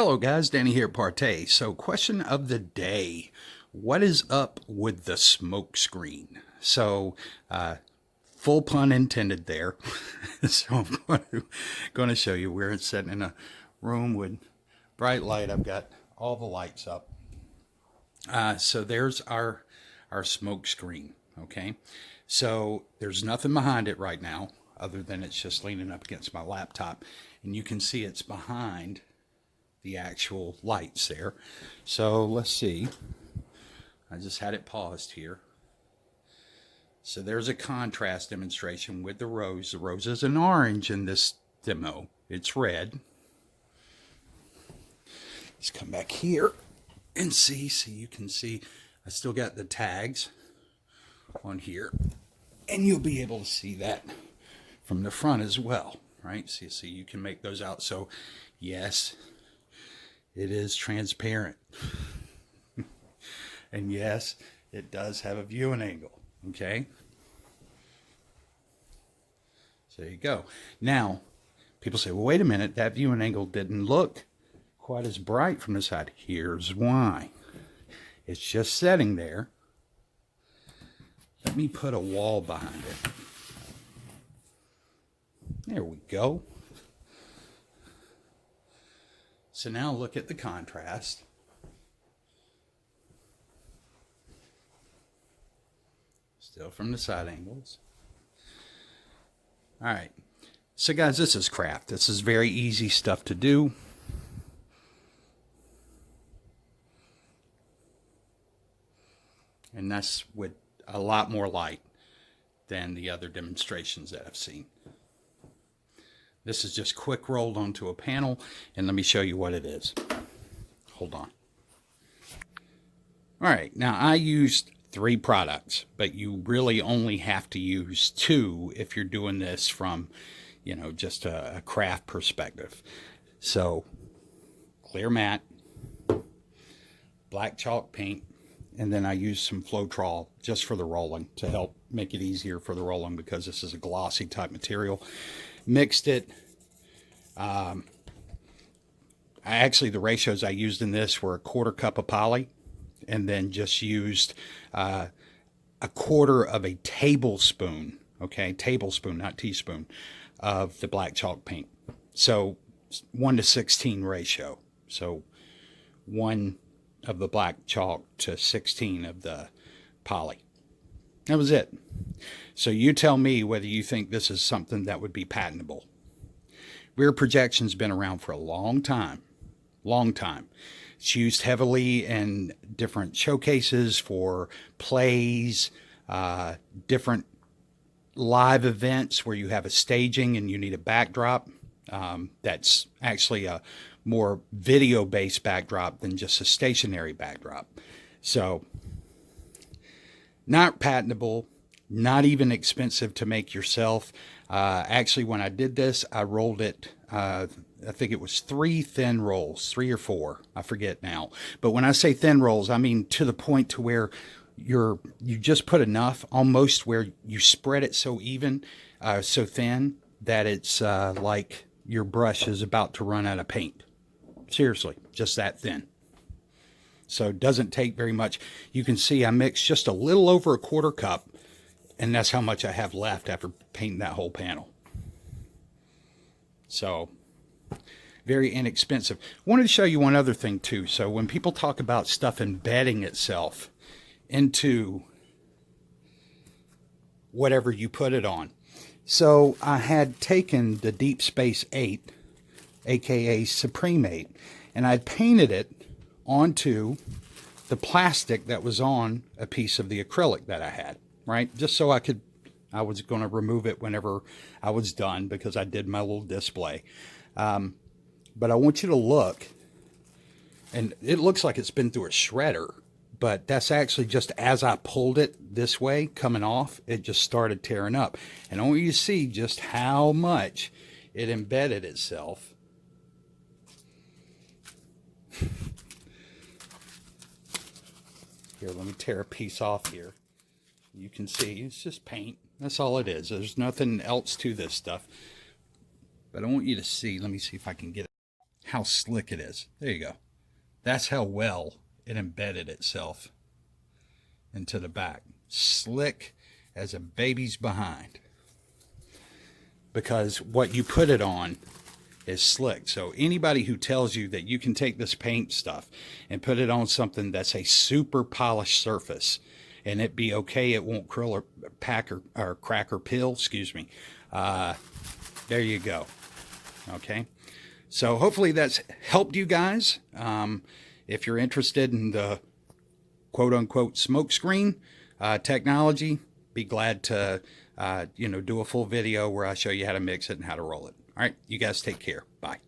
Hello guys, Danny here at Partay. So question of the day, what is up with the smoke screen? So full pun intended there. So I'm going to show you. We're sitting in a room with bright light. I've got all the lights up. So there's our smoke screen, okay? So there's nothing behind it right now other than it's just leaning up against my laptop. And you can see it's behind the actual lights there. So let's see. I just had it paused here. So there's a contrast demonstration with the rose. The rose is an orange in this demo. It's red. Let's come back here and see. So you can see I still got the tags on here. And you'll be able to see that from the front as well, right? See, you can make those out. So yes, it is transparent. And yes, it does have a viewing angle, okay? So there you go. Now, people say, well, wait a minute, that viewing angle didn't look quite as bright from the side. Here's why. It's just sitting there. Let me put a wall behind it. There we go. So now look at the contrast. Still from the side angles. All right. So guys, this is craft. This is very easy stuff to do. And that's with a lot more light than the other demonstrations that I've seen. This is just quick rolled onto a panel, and let me show you what it is. Hold on. All right, now I used 3 products, but you really only have to use 2 if you're doing this from, you know, just a craft perspective. So, clear matte, black chalk paint, and then I used some Floetrol just for the rolling to help make it easier for the rolling because this is a glossy type material. Mixed it. Actually, the ratios I used in this were 1/4 cup of poly, and then just used a 1/4 of a tablespoon, okay, tablespoon, not teaspoon, of the black chalk paint. So 1:16 ratio. So 1 of the black chalk to 16 of the poly. That was it. So you tell me whether you think this is something that would be patentable. Rear projection's been around for a long time. Long time. It's used heavily in different showcases for plays, different live events where you have a staging and you need a backdrop. That's actually a more video-based backdrop than just a stationary backdrop. So, not patentable, not even expensive to make yourself. Actually, when I did this, I rolled it, I think it was 3 thin rolls, 3 or 4, I forget now. But when I say thin rolls, I mean to the point to where you just put enough, almost where you spread it so even, so thin, that it's like your brush is about to run out of paint. Seriously, just that thin. So it doesn't take very much. You can see I mixed just a little over 1/4 cup, and that's how much I have left after painting that whole panel. So, very inexpensive. Wanted to show you one other thing too. So when people talk about stuff embedding itself into whatever you put it on. So I had taken the Deep Space 8, aka Supreme 8, and I'd painted it onto the plastic that was on a piece of the acrylic that I had, right? Just so I was going to remove it whenever I was done because I did my little display. But I want you to look, and it looks like it's been through a shredder, but that's actually just as I pulled it this way, coming off, it just started tearing up. And I want you to see just how much it embedded itself. Here, let me tear a piece off here. You can see it's just paint. That's all it is. There's nothing else to this stuff. But I want you to see, let me see if I can get it. how slick it is. There you go. That's how well it embedded itself into the back. Slick as a baby's behind. Because what you put it on is slick. So anybody who tells you that you can take this paint stuff and put it on something that's a super polished surface and it be okay, it won't curl or pack or crack or peel, excuse me. There you go. Okay. So hopefully that's helped you guys. If you're interested in the quote unquote smoke screen technology, be glad to do a full video where I show you how to mix it and how to roll it. All right, you guys take care. Bye.